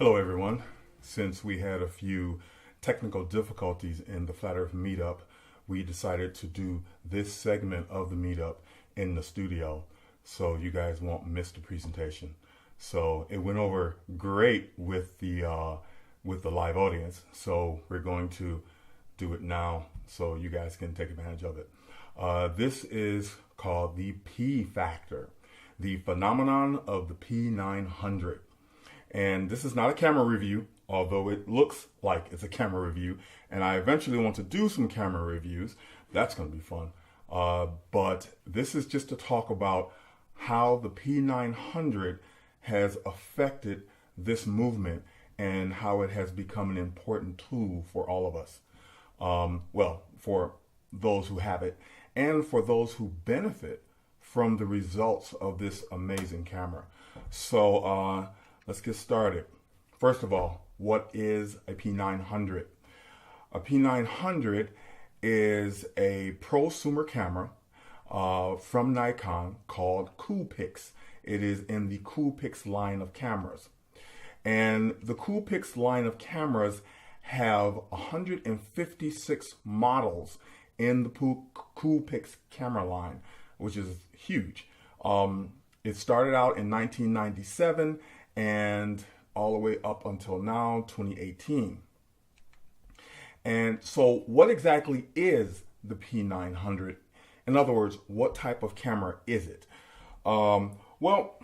Hello, everyone. Since we had a few technical difficulties in the Flat Earth meetup, we decided to do this segment of the meetup in the studio so you guys won't miss the presentation. So it went over great with the live audience. So we're going to do it now so you guys can take advantage of it. This is called the P factor, the phenomenon of the P900. And this is not a camera review, although it looks like it's a camera review. And I eventually want to do some camera reviews. That's going to be fun. But this is just to talk about how the P900 has affected this movement and how it has become an important tool for all of us. Well, for those who have it and for those who benefit from the results of this amazing camera. So, let's get started. First of all, what is a P900? A P900 is a prosumer camera from Nikon called Coolpix. It is in the Coolpix line of cameras. And the Coolpix line of cameras have 156 models in the Coolpix camera line, which is huge. It started out in 1997 and all the way up until now, 2018. And so what exactly is the P900? In other words, what type of camera is it? Well,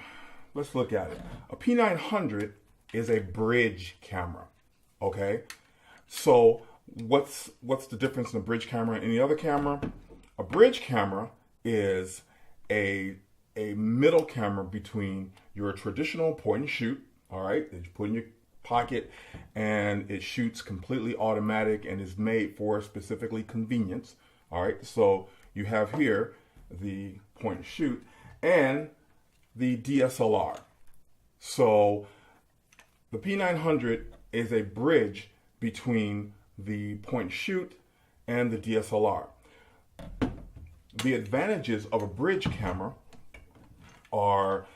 let's look at it. A P900 is a bridge camera, okay? So what's the difference in a bridge camera and any other camera? A bridge camera is a middle camera between your traditional point and shoot, all right, that you put in your pocket, and it shoots completely automatic and is made for specifically convenience, all right? So you have here the point and shoot and the DSLR. So the P900 is a bridge between the point and shoot and the DSLR. The advantages of a bridge camera are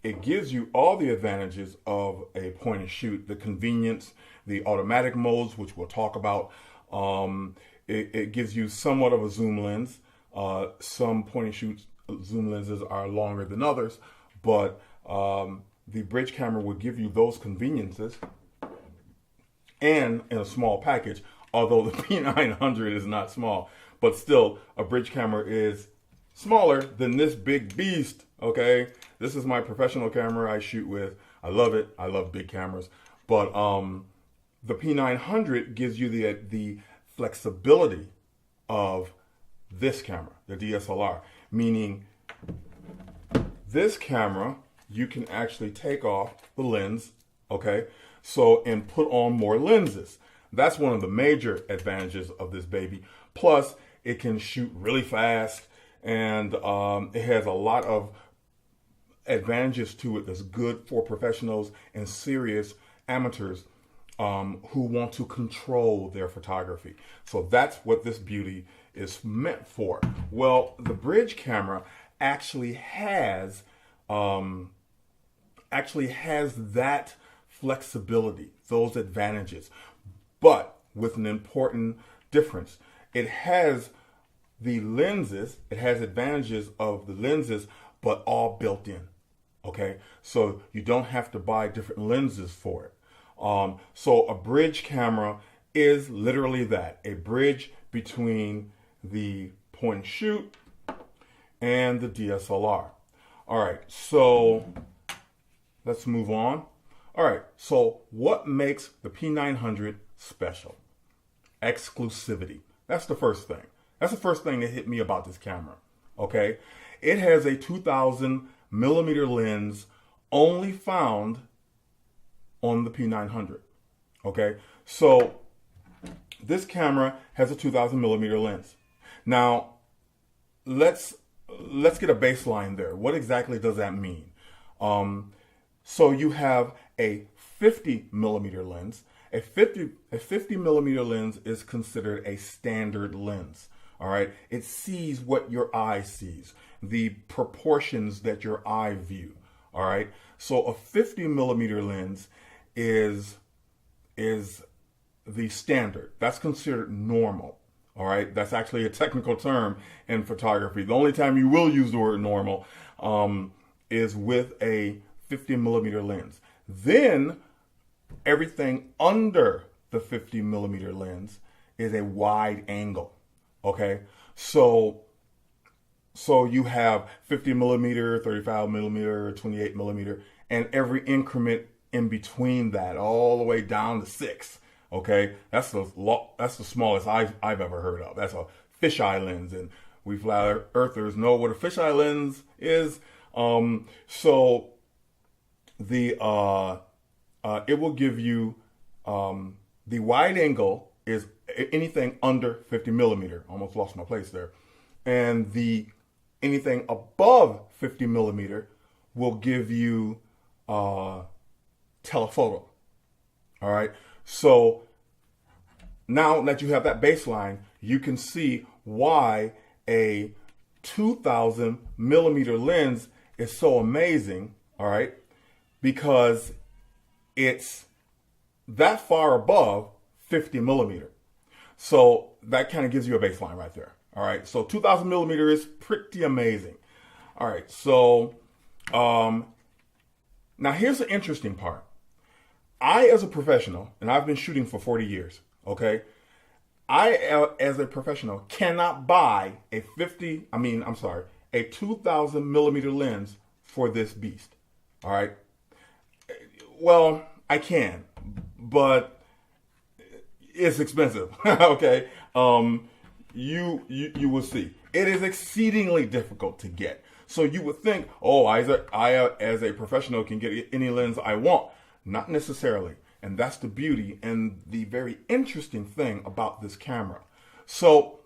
it gives you all the advantages of a point and shoot, the convenience, the automatic modes, which we'll talk about. It gives you somewhat of a zoom lens. Some point and shoot zoom lenses are longer than others, but the bridge camera will give you those conveniences and in a small package, although the P900 is not small, but still a bridge camera is smaller than this big beast, okay? This is my professional camera I shoot with. I love it. I love big cameras. But the P900 gives you the flexibility of this camera, the DSLR, meaning this camera, you can actually take off the lens, okay? So, and put on more lenses. That's one of the major advantages of this baby. Plus, it can shoot really fast. And it has a lot of advantages to it that's good for professionals and serious amateurs who want to control their photography. So that's what this beauty is meant for. Well, the bridge camera actually has that flexibility, those advantages, but with an important difference. It has the lenses, it has advantages of the lenses, but all built in, okay? So you don't have to buy different lenses for it. So a bridge camera is literally that, a bridge between the point and shoot and the DSLR. All right, so let's move on. All right, so what makes the P900 special? Exclusivity. That's the first thing. That's the first thing that hit me about this camera, okay? It has a 2000 millimeter lens only found on the P900, okay? So this camera has a 2000 millimeter lens. Now, let's get a baseline there. What exactly does that mean? So you have a 50 millimeter lens. A 50 millimeter lens is considered a standard lens. All right, it sees what your eye sees, the proportions that your eye view. All right. So a 50 millimeter lens is the standard. That's considered normal. All right. That's actually a technical term in photography. The only time you will use the word normal is with a 50 millimeter lens. Then everything under the 50 millimeter lens is a wide angle. Okay. So you have 50 millimeter, 35 millimeter, 28 millimeter, and every increment in between that, all the way down to 6. Okay, that's the smallest I've ever heard of. That's a fisheye lens, and we flat earthers know what a fisheye lens is. So the it will give you the wide angle is anything under 50 millimeter. Almost lost my place there, and the anything above 50 millimeter will give you telephoto. All right. So now that you have that baseline, you can see why a 2000 millimeter lens is so amazing. All right. Because it's that far above 50 millimeter. So that kind of gives you a baseline right there. All right. So 2000 millimeter is pretty amazing. All right. So, now here's the interesting part. I, as a professional, and I've been shooting for 40 years, okay? I, as a professional, cannot buy a 2000 millimeter lens for this beast, all right? Well, I can, but it's expensive, okay? You will see. It is exceedingly difficult to get. So you would think, oh, I as a professional can get any lens I want. Not necessarily. And that's the beauty and the very interesting thing about this camera. So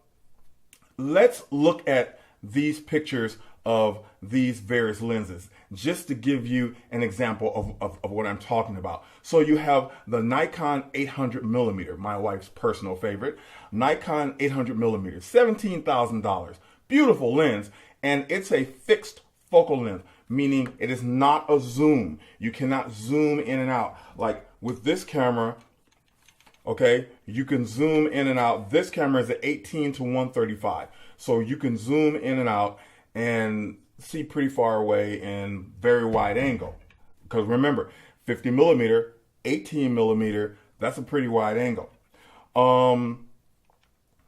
let's look at these pictures of these various lenses, just to give you an example of what I'm talking about. So you have the Nikon 800 millimeter, my wife's personal favorite, Nikon 800 millimeter, $17,000. Beautiful lens. And it's a fixed focal length, meaning it is not a zoom. You cannot zoom in and out. Like with this camera, okay, you can zoom in and out. This camera is at 18 to 135. So you can zoom in and out and see pretty far away in very wide angle. Because remember, 50 millimeter, 18 millimeter, that's a pretty wide angle.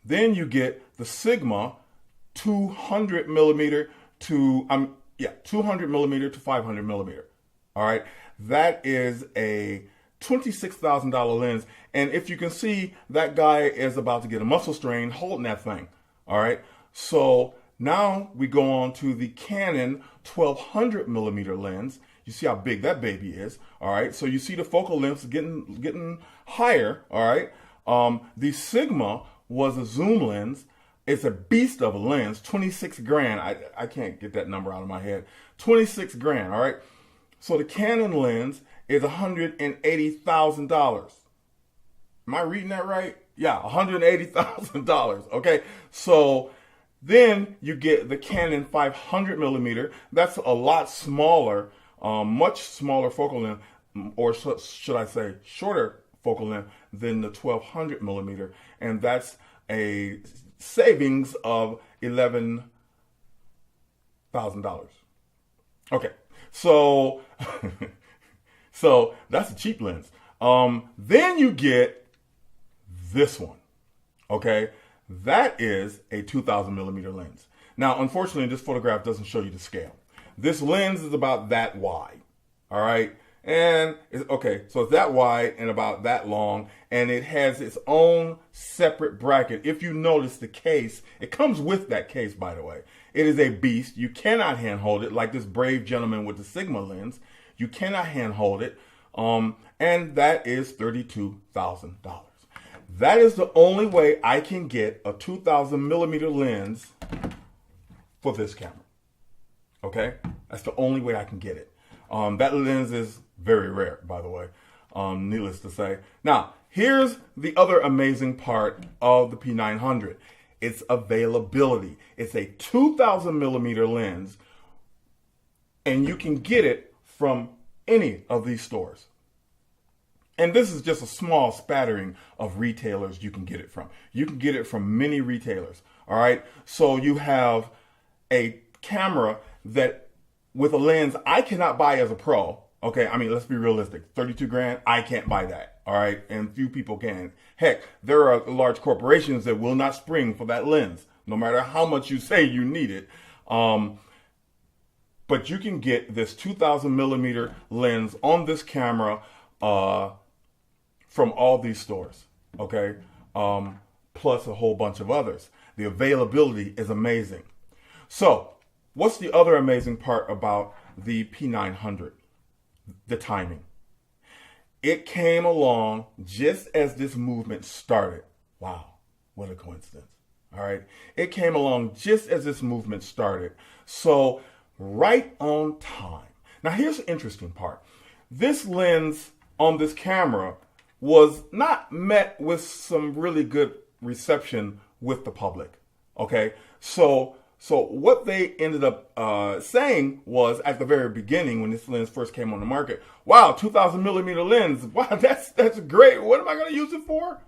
Then you get the Sigma 200 millimeter to 200 millimeter to 500 millimeter. All right, that is a $26,000 lens, and if you can see, that guy is about to get a muscle strain holding that thing. All right, so now we go on to the Canon 1200 millimeter lens. You see how big that baby is. All right, so you see the focal lengths getting higher. All right, the Sigma was a zoom lens. It's a beast of a lens, 26 grand. I can't get that number out of my head. 26 grand, all right? So the Canon lens is $180,000. Am I reading that right? Yeah, $180,000, okay? So then you get the Canon 500 millimeter. That's a lot smaller, much smaller focal length, or should I say shorter focal length than the 1200 millimeter. And that's a savings of $11,000. Okay, so so that's a cheap lens. Then you get this one. Okay, that is a 2000 millimeter lens. Now, unfortunately, this photograph doesn't show you the scale. This lens is about that wide. All right. And okay, so it's that wide and about that long, and it has its own separate bracket. If you notice the case, it comes with that case, by the way. It is a beast. You cannot handhold it like this brave gentleman with the Sigma lens. You cannot handhold it, and that is $32,000. That is the only way I can get a 2000 millimeter lens for this camera. Okay, that's the only way I can get it. That lens is very rare, by the way, needless to say. Now, here's the other amazing part of the P900. Its availability. It's a 2000 millimeter lens, and you can get it from any of these stores. And this is just a small spattering of retailers you can get it from. You can get it from many retailers. All right. So you have a camera that with a lens I cannot buy as a pro. Okay. I mean, let's be realistic. 32 grand, I can't buy that. All right. And few people can. Heck, there are large corporations that will not spring for that lens, no matter how much you say you need it. But you can get this 2000 millimeter lens on this camera, from all these stores, okay? Plus a whole bunch of others. The availability is amazing. So, what's the other amazing part about the P900? The timing. It came along just as this movement started. Wow, what a coincidence. All right. It came along just as this movement started. So, right on time. Now, here's the interesting part. This lens on this camera was not met with some really good reception with the public. Okay, so what they ended up saying was at the very beginning when this lens first came on the market, wow, 2000 millimeter lens, wow, that's great. What am I going to use it for?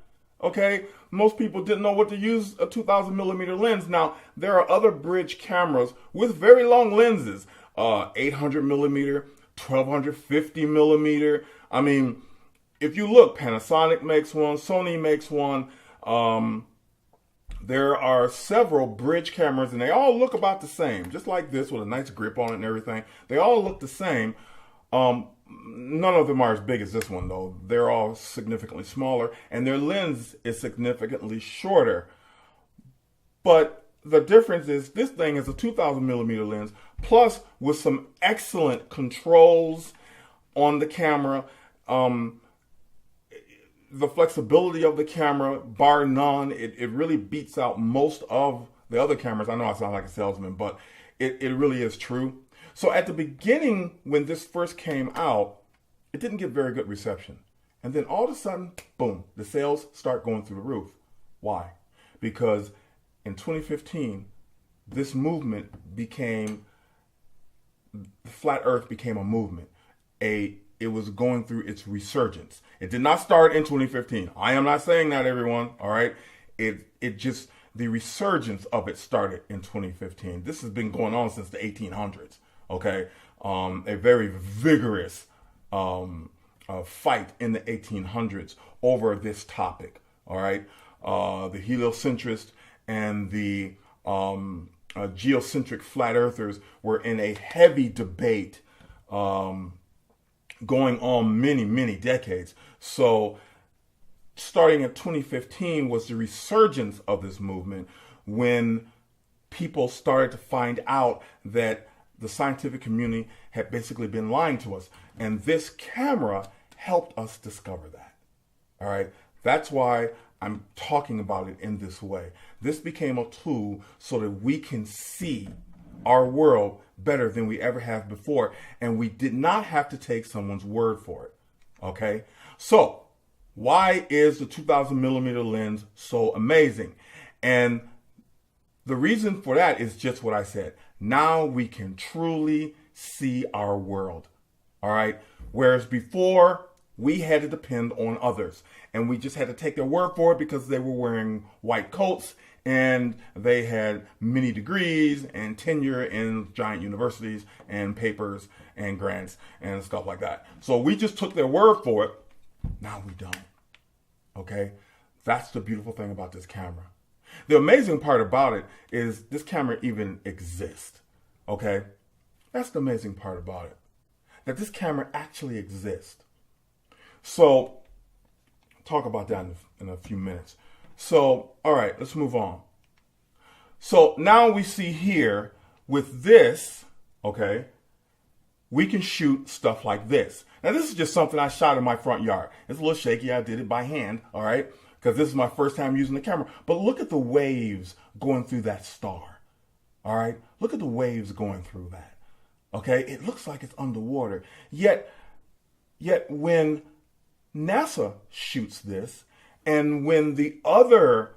Okay, most people didn't know what to use a 2000 millimeter lens. Now there are other bridge cameras with very long lenses, 800 millimeter, 1250 millimeter. I mean, if you look, Panasonic makes one, Sony makes one. There are several bridge cameras, and they all look about the same, just like this with a nice grip on it and everything. They all look the same. None of them are as big as this one, though. They're all significantly smaller, and their lens is significantly shorter. But the difference is this thing is a 2000 millimeter lens, plus with some excellent controls on the camera. The flexibility of the camera, bar none, it really beats out most of the other cameras. I know I sound like a salesman, but it really is true. So at the beginning, when this first came out, it didn't get very good reception. And then all of a sudden, boom, the sales start going through the roof. Why? Because in 2015, this movement became, Flat Earth became a movement. It was going through its resurgence. It did not start in 2015. I am not saying that, everyone. All right. It just, the resurgence of it started in 2015. This has been going on since the 1800s. Okay. A very vigorous fight in the 1800s over this topic. All right. The heliocentrists and the geocentric flat earthers were in a heavy debate going on many, many decades. So starting in 2015 was the resurgence of this movement when people started to find out that the scientific community had basically been lying to us. And this camera helped us discover that. All right. That's why I'm talking about it in this way. This became a tool so that we can see our world better than we ever have before, and we did not have to take someone's word for it. Okay, so why is the 2000 millimeter lens so amazing? And the reason for that is just what I said. Now we can truly see our world. All right, whereas before we had to depend on others, and we just had to take their word for it because they were wearing white coats and they had many degrees and tenure in giant universities and papers and grants and stuff like that. So we just took their word for it. Now we don't. Okay? That's the beautiful thing about this camera. The amazing part about it is this camera even exists. Okay? That's the amazing part about it. That this camera actually exists. So, talk about that in a few minutes. So, all right, let's move on. So now we see here with this, okay, we can shoot stuff like this. Now this is just something I shot in my front yard. It's a little shaky. I did it by hand, all right, because this is my first time using the camera. But look at the waves going through that star, all right? Look at the waves going through that, okay? It looks like it's underwater. Yet when NASA shoots this, and when the other,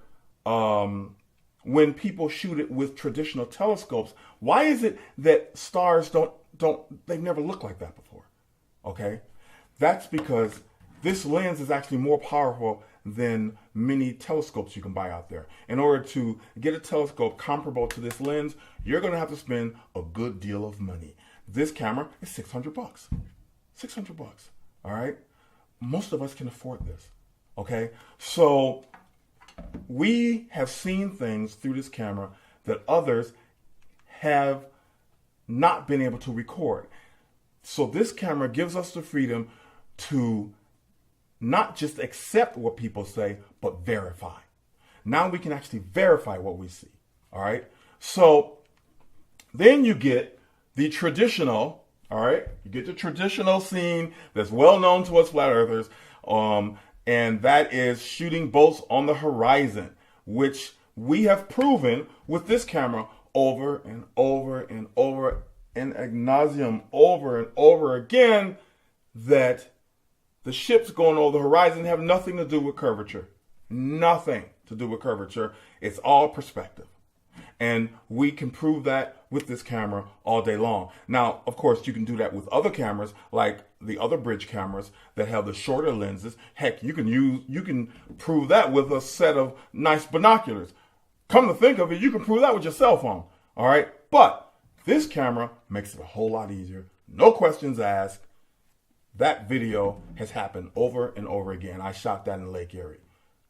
when people shoot it with traditional telescopes, why is it that stars don't they've never looked like that before. Okay? That's because this lens is actually more powerful than many telescopes you can buy out there. In order to get a telescope comparable to this lens, you're going to have to spend a good deal of money. This camera is $600. $600. All right? Most of us can afford this. Okay? So we have seen things through this camera that others have not been able to record. So this camera gives us the freedom to not just accept what people say, but verify. Now we can actually verify what we see. All right. So then you get the traditional, all right, you get the traditional scene that's well known to us flat earthers, and that is shooting bolts on the horizon, which we have proven with this camera over and over and over and ad nauseum, over and over again, that the ships going over the horizon have nothing to do with curvature. Nothing to do with curvature. It's all perspective. And we can prove that with this camera all day long. Now, of course, you can do that with other cameras, like the other bridge cameras that have the shorter lenses. Heck, you can prove that with a set of nice binoculars. Come to think of it, you can prove that with your cell phone. All right. But this camera makes it a whole lot easier. No questions asked. That video has happened over and over again. I shot that in Lake Erie.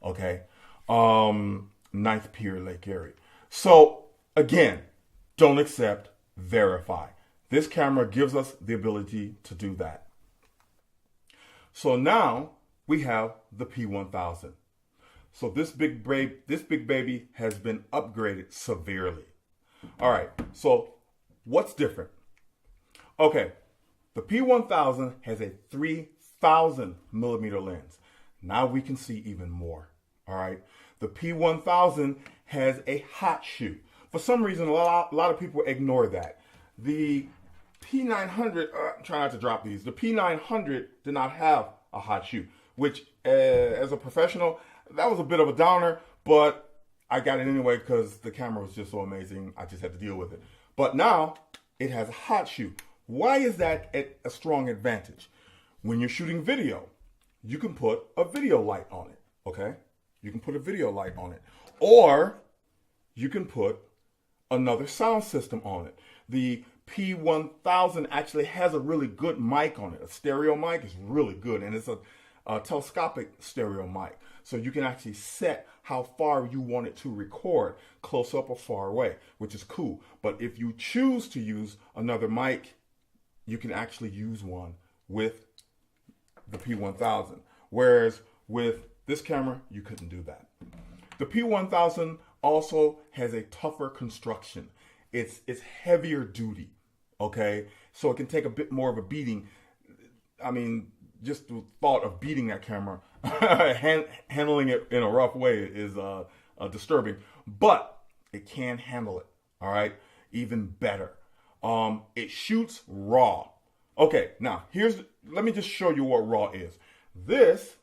Okay. Ninth Pier, Lake Erie. So again, don't accept, verify. This camera gives us the ability to do that. So now we have the P1000. So this big baby has been upgraded severely. All right. So what's different? Okay. The P1000 has a 3,000 millimeter lens. Now we can see even more. All right. The P1000 has a hot shoe. For some reason, a lot of people ignore that. The P900, try not to drop these. The P900 did not have a hot shoe, which as a professional, that was a bit of a downer, but I got it anyway because the camera was just so amazing. I just had to deal with it. But now it has a hot shoe. Why is that a strong advantage? When you're shooting video, you can put a video light on it, okay? You can put a video light on it. Or you can put another sound system on it. The P1000 actually has a really good mic on it. A stereo mic is really good, and it's a telescopic stereo mic. So you can actually set how far you want it to record, close up or far away, which is cool. But if you choose to use another mic, you can actually use one with the P1000. Whereas with this camera, you couldn't do that. The P1000 also has a tougher construction. It's heavier duty, okay? So it can take a bit more of a beating. I mean, just the thought of beating that camera, handling it in a rough way is disturbing. But it can handle it, all right? Even better. It shoots raw. Okay, now let me just show you what raw is. This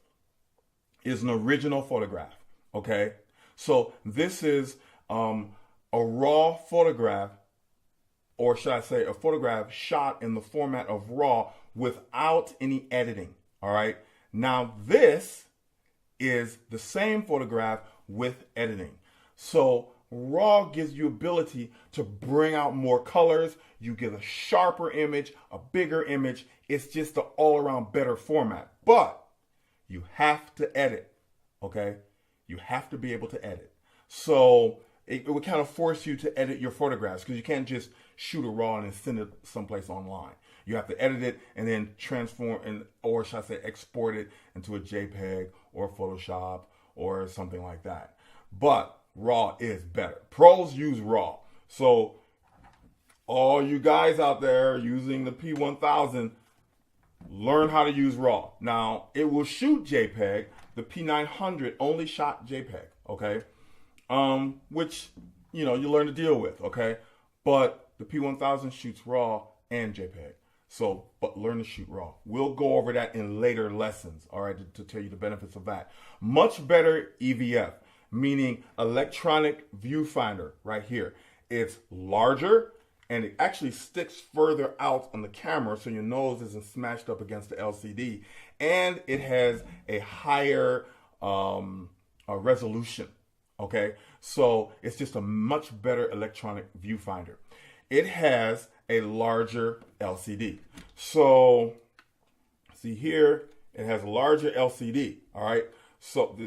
is an original photograph, okay? So this is a raw photograph, or should I say a photograph shot in the format of raw without any editing, all right? Now this is the same photograph with editing. So raw gives you ability to bring out more colors. You get a sharper image, a bigger image. It's just an all-around better format. But you have to edit, okay? You have to be able to edit. So it would kind of force you to edit your photographs because you can't just shoot a raw and send it someplace online. You have to edit it and then transform, or should I say export it into a JPEG or Photoshop or something like that. But raw is better. Pros use raw. So all you guys out there using the P1000, learn how to use raw. Now, it will shoot JPEG. The P900 only shot JPEG, okay? Which, you learn to deal with, okay? But the P1000 shoots raw and JPEG. So, but learn to shoot raw. We'll go over that in later lessons, all right, to tell you the benefits of that. Much better EVF, meaning electronic viewfinder right here. It's larger, and it actually sticks further out on the camera so your nose isn't smashed up against the LCD, and it has a higher resolution. Okay, so it's just a much better electronic viewfinder. It has a larger LCD. So see here, it has a larger LCD. All right, so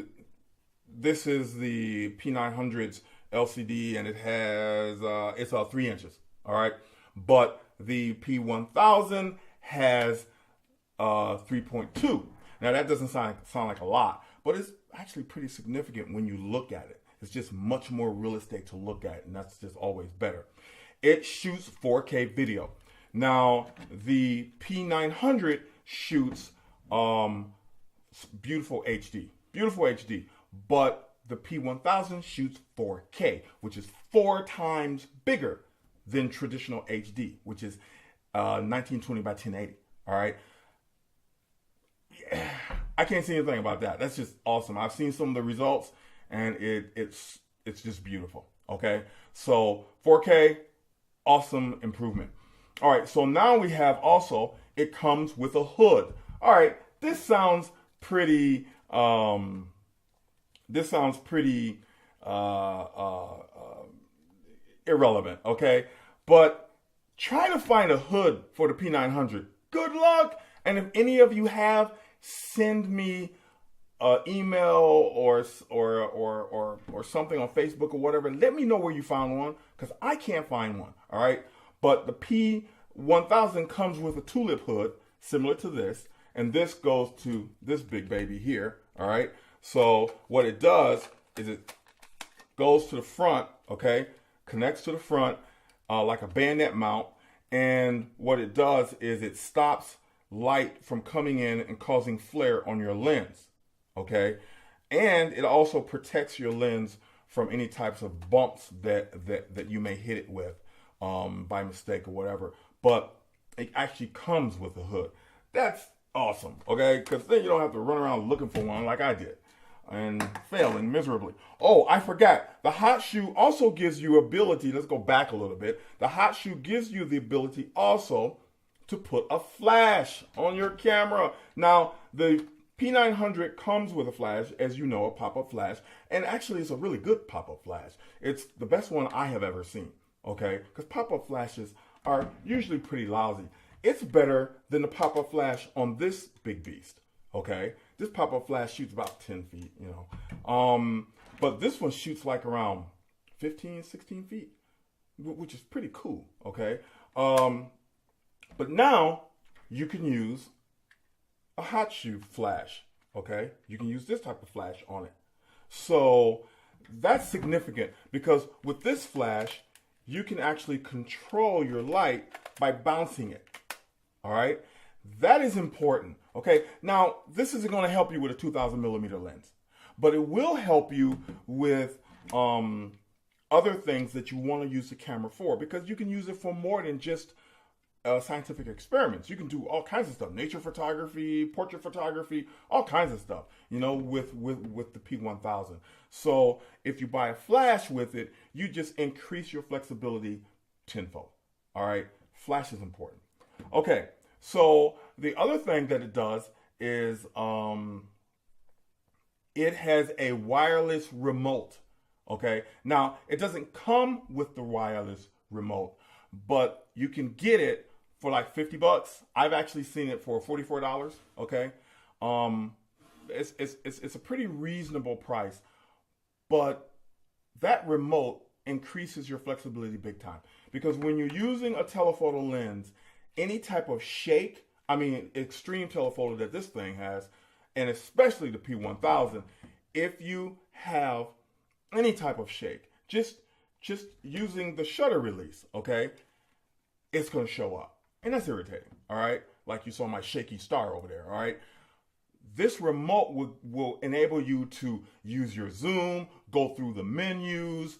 this is the P900's LCD, and it has it's 3 inches. All right, but the P1000 has 3.2. Now that doesn't sound like a lot, but it's actually pretty significant when you look at it. It's just much more real estate to look at, and that's just always better. It shoots 4K video. Now the P900 shoots beautiful HD, but the P1000 shoots 4K, which is 4 times bigger than traditional HD, which is 1920 by 1080. All right. I can't say anything about that. That's just awesome. I've seen some of the results, and it's just beautiful. Okay, so 4K, awesome improvement. All right, so now we have also, it comes with a hood. All right, this sounds pretty irrelevant, okay? But try to find a hood for the P900. Good luck. And if any of you have, send me an email or something on Facebook or whatever. Let me know where you found one, because I can't find one. All right. But the P1000 comes with a tulip hood similar to this, and this goes to this big baby here. All right. So what it does is it goes to the front, okay, connects to the front like a bayonet mount, and what it does is it stops light from coming in and causing flare on your lens, okay, and it also protects your lens from any types of bumps that you may hit it with by mistake or whatever. But it actually comes with a hood. That's awesome, okay, because then you don't have to run around looking for one like I did and failing miserably. Oh, I forgot. The hot shoe also gives you ability. Let's go back a little bit. The hot shoe gives you the ability also to put a flash on your camera. Now, the P900 comes with a flash, as you know, a pop-up flash, and actually it's a really good pop-up flash. It's the best one I have ever seen, okay? Because pop-up flashes are usually pretty lousy. It's better than the pop-up flash on this big beast, okay? This pop-up flash shoots about 10 feet, you know. But this one shoots like around 15, 16 feet, which is pretty cool, okay? But now you can use a hot shoe flash, okay? You can use this type of flash on it. So that's significant, because with this flash, you can actually control your light by bouncing it, all right? That is important, okay? Now, this isn't going to help you with a 2,000 millimeter lens, but it will help you with other things that you want to use the camera for, because you can use it for more than just scientific experiments. You can do all kinds of stuff, nature photography, portrait photography, all kinds of stuff, you know, with the P1000. So if you buy a flash with it, you just increase your flexibility tenfold. All right, flash is important. Okay, so the other thing that it does is it has a wireless remote. Okay, now it doesn't come with the wireless remote, but you can get it for like $50. I've actually seen it for $44. Okay, it's a pretty reasonable price, but that remote increases your flexibility big time, because when you're using a telephoto lens, any type of shake, I mean extreme telephoto that this thing has, and especially the P1000, if you have any type of shake, just using the shutter release, okay, it's going to show up. And that's irritating, all right? Like you saw my shaky star over there, all right? This remote will enable you to use your zoom, go through the menus,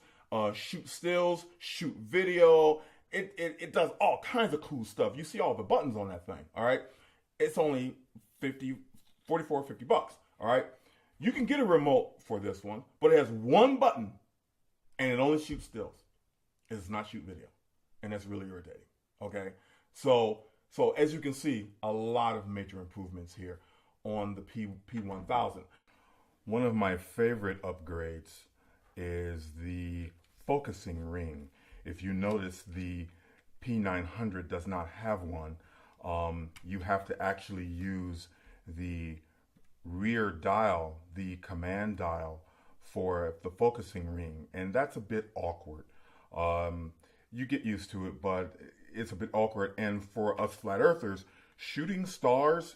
shoot stills, shoot video. It does all kinds of cool stuff. You see all the buttons on that thing, all right? It's only $44, $50, all right? You can get a remote for this one, but it has one button, and it only shoots stills. It does not shoot video. and that's really irritating. Okay, so as you can see, a lot of major improvements here on the P1000. One of my favorite upgrades is the focusing ring. If you notice, the P900 does not have one. You have to actually use the rear dial, the command dial for the focusing ring, and that's a bit awkward. You get used to it, but it's a bit awkward. And for us flat earthers, shooting stars,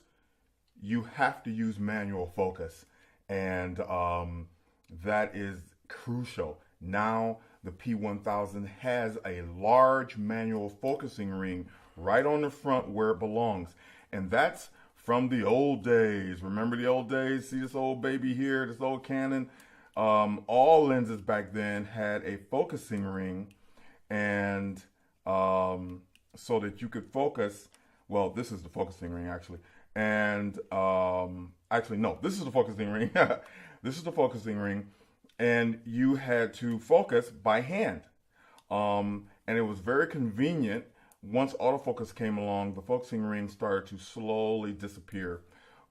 you have to use manual focus, and that is crucial. Now the P1000 has a large manual focusing ring right on the front where it belongs, and that's from the old days. Remember the old days? See this old baby here, this old Canon? All lenses back then had a focusing ring, and so that you could focus. Well, this is the focusing ring actually, and actually no, this is the focusing ring. This is the focusing ring, and you had to focus by hand, and it was very convenient. Once autofocus came along, the focusing ring started to slowly disappear.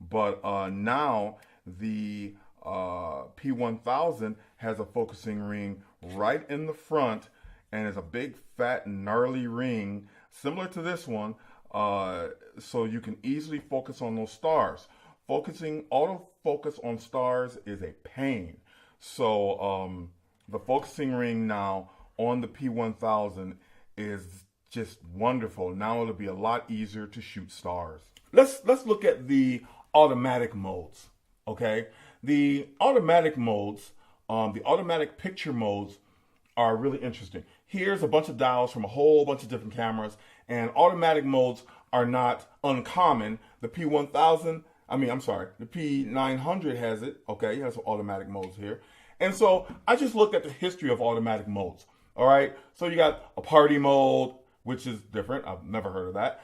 But now the P1000 has a focusing ring right in the front, and it's a big, fat, gnarly ring similar to this one, so you can easily focus on those stars. Autofocus on stars is a pain. So the focusing ring now on the P1000 is just wonderful. Now it'll be a lot easier to shoot stars. Let's look at the automatic modes. Okay, the automatic modes, the automatic picture modes are really interesting. Here's a bunch of dials from a whole bunch of different cameras, and automatic modes are not uncommon. The P1000, the P900 has it. Okay, it has some automatic modes here. And so I just looked at the history of automatic modes. All right, so you got a party mode, which is different. I've never heard of that.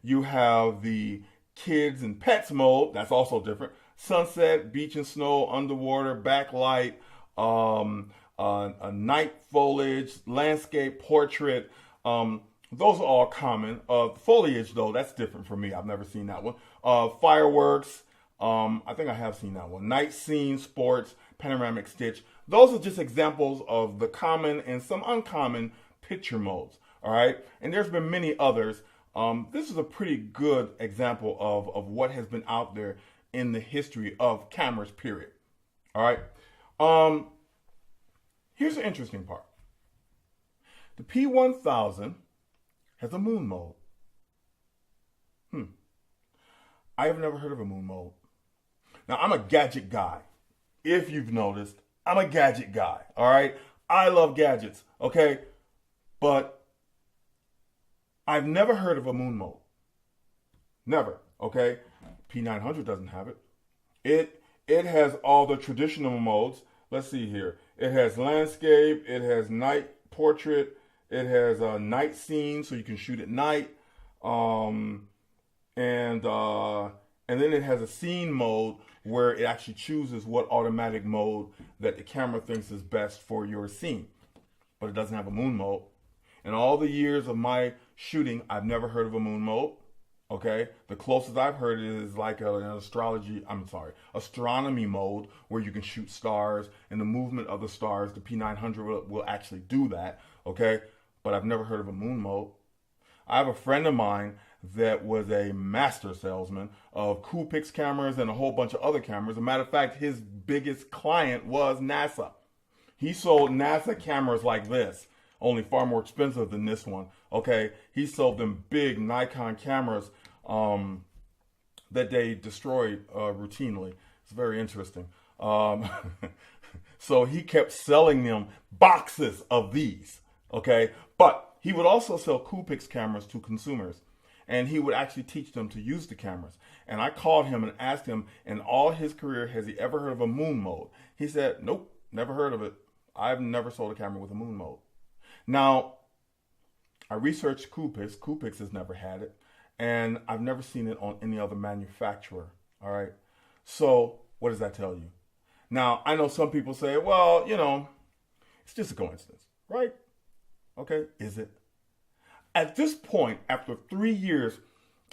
You have the kids and pets mode. That's also different. Sunset, beach and snow, underwater, backlight, a night foliage, landscape, portrait. Those are all common. Foliage, though, that's different for me. I've never seen that one. Fireworks. I think I have seen that one. Night scene, sports, panoramic stitch. Those are just examples of the common and some uncommon picture modes. All right, and there's been many others. This is a pretty good example of what has been out there in the history of cameras, period. All right, here's the interesting part. The P1000 has a moon mode. I have never heard of a moon mode. Now, I'm a gadget guy. If you've noticed, I'm a gadget guy, all right? I love gadgets, okay? But I've never heard of a moon mode. Never, okay? P900 doesn't have it. It has all the traditional modes. Let's see here. It has landscape, it has night portrait, it has a night scene so you can shoot at night. And then it has a scene mode where it actually chooses what automatic mode that the camera thinks is best for your scene. But it doesn't have a moon mode. In all the years of my shooting, I've never heard of a moon mode. Okay, the closest I've heard is like an astronomy mode where you can shoot stars and the movement of the stars. The P900 will actually do that. Okay, but I've never heard of a moon mode. I have a friend of mine that was a master salesman of Coolpix cameras and a whole bunch of other cameras. As a matter of fact, his biggest client was NASA. He sold NASA cameras like this, only far more expensive than this one. Okay, he sold them big Nikon cameras that they destroyed routinely. It's very interesting. So he kept selling them boxes of these. Okay, but he would also sell Coolpix cameras to consumers, and he would actually teach them to use the cameras. And I called him and asked him, in all his career, has he ever heard of a moon mode? He said, nope, never heard of it. I've never sold a camera with a moon mode. Now, I researched Coolpix. Coolpix has never had it, and I've never seen it on any other manufacturer. All right. So what does that tell you? Now, I know some people say, well, it's just a coincidence, right? Okay. Is it? At this point, after 3 years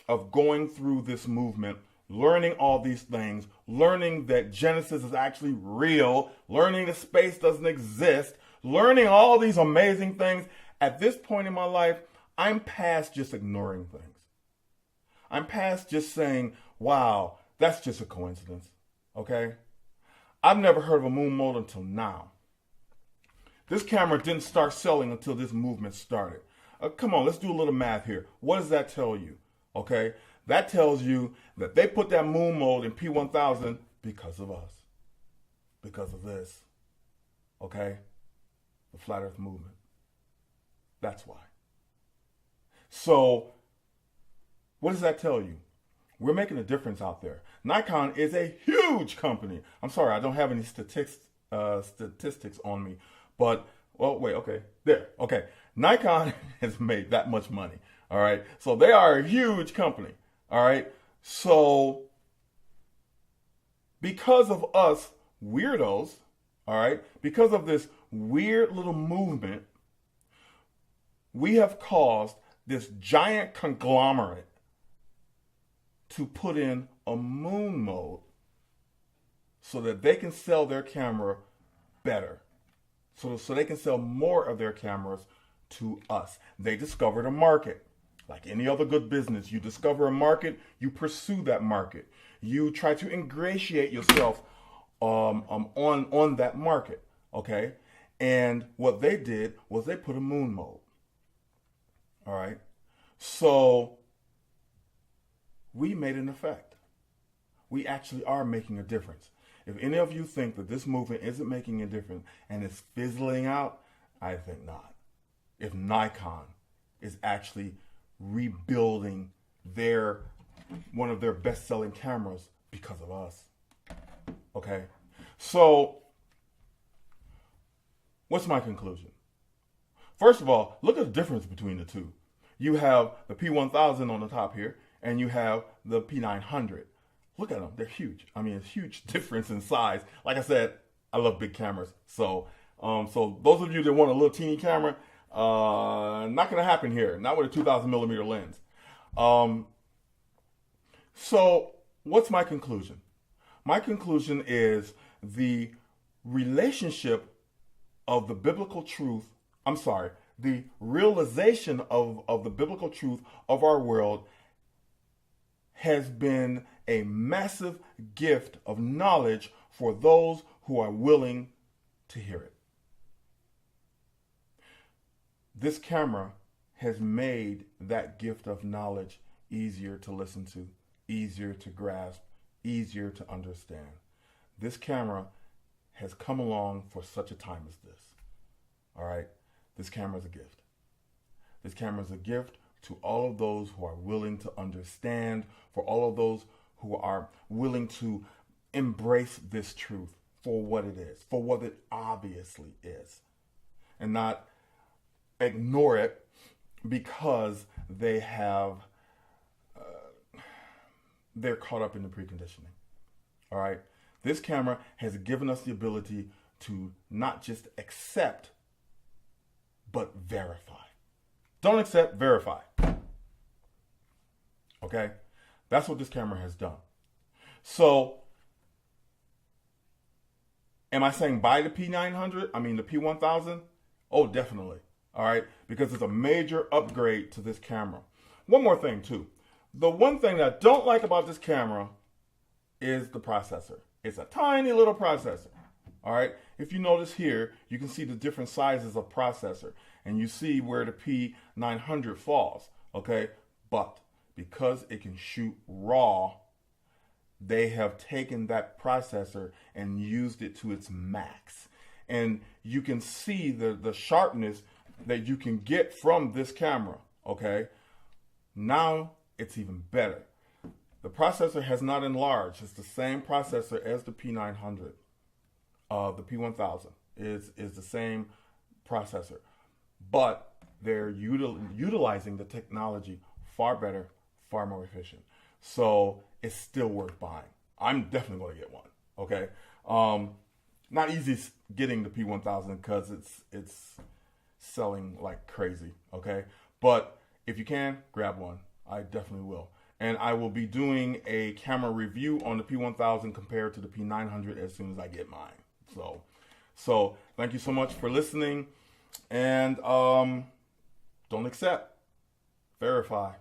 of going through this movement, learning all these things, learning that Genesis is actually real, learning that space doesn't exist, learning all these amazing things, at this point in my life, I'm past just ignoring things. I'm past just saying, wow, that's just a coincidence, okay? I've never heard of a moon mode until now. This camera didn't start selling until this movement started. Come on, let's do a little math here. What does that tell you? Okay, that tells you that they put that moon mode in P1000 because of us, because of this. Okay, the flat Earth movement. That's why. So, what does that tell you? We're making a difference out there. Nikon is a huge company. I'm sorry, I don't have any statistics on me, but well, wait, okay, there, okay. Nikon has made that much money. All right, so they are a huge company. All right, so because of us weirdos, all right, because of this weird little movement, we have caused this giant conglomerate to put in a moon mode so that they can sell their camera better, so they can sell more of their cameras to us. They discovered a market. Like any other good business, you discover a market, you pursue that market. You try to ingratiate yourself on that market, okay? And what they did was they put a moon mode, all right? So we made an effect. We actually are making a difference. If any of you think that this movement isn't making a difference and it's fizzling out, I think not. If Nikon is actually rebuilding one of their best-selling cameras because of us. Okay? So, what's my conclusion? First of all, look at the difference between the two. You have the P1000 on the top here, and you have the P900. Look at them. They're huge. I mean, it's a huge difference in size. Like I said, I love big cameras. So those of you that want a little teeny camera, not going to happen here. Not with a 2,000 millimeter lens. So what's my conclusion? My conclusion is the relationship of the biblical truth, the realization of the biblical truth of our world has been a massive gift of knowledge for those who are willing to hear it. This camera has made that gift of knowledge easier to listen to, easier to grasp, easier to understand. This camera has come along for such a time as this. All right? This camera is a gift. This camera is a gift to all of those who are willing to understand, for all of those who are willing to embrace this truth for what it is, for what it obviously is, and not ignore it because they have they're caught up in the preconditioning. All right, this camera has given us the ability to not just accept but verify. Don't accept, verify. Okay, that's what this camera has done. So am I saying buy the P900? I mean the P1000? Oh, definitely. All right, because it's a major upgrade to this camera. One more thing too. The one thing that I don't like about this camera is the processor. It's a tiny little processor. All right, if you notice here, you can see the different sizes of processor, and you see where the P900 falls. Okay, but because it can shoot RAW, they have taken that processor and used it to its max. And you can see the sharpness that you can get from this camera, okay? Now it's even better. The processor has not enlarged. It's the same processor as the P900. The P1000 is the same processor. But they're utilizing the technology far better, far more efficient. So it's still worth buying. I'm definitely going to get one, okay? Not easy getting the P1000 because it's selling like crazy, okay? But if you can, grab one. I definitely will. And I will be doing a camera review on the P1000 compared to the P900 as soon as I get mine. So thank you so much for listening. And don't accept, verify.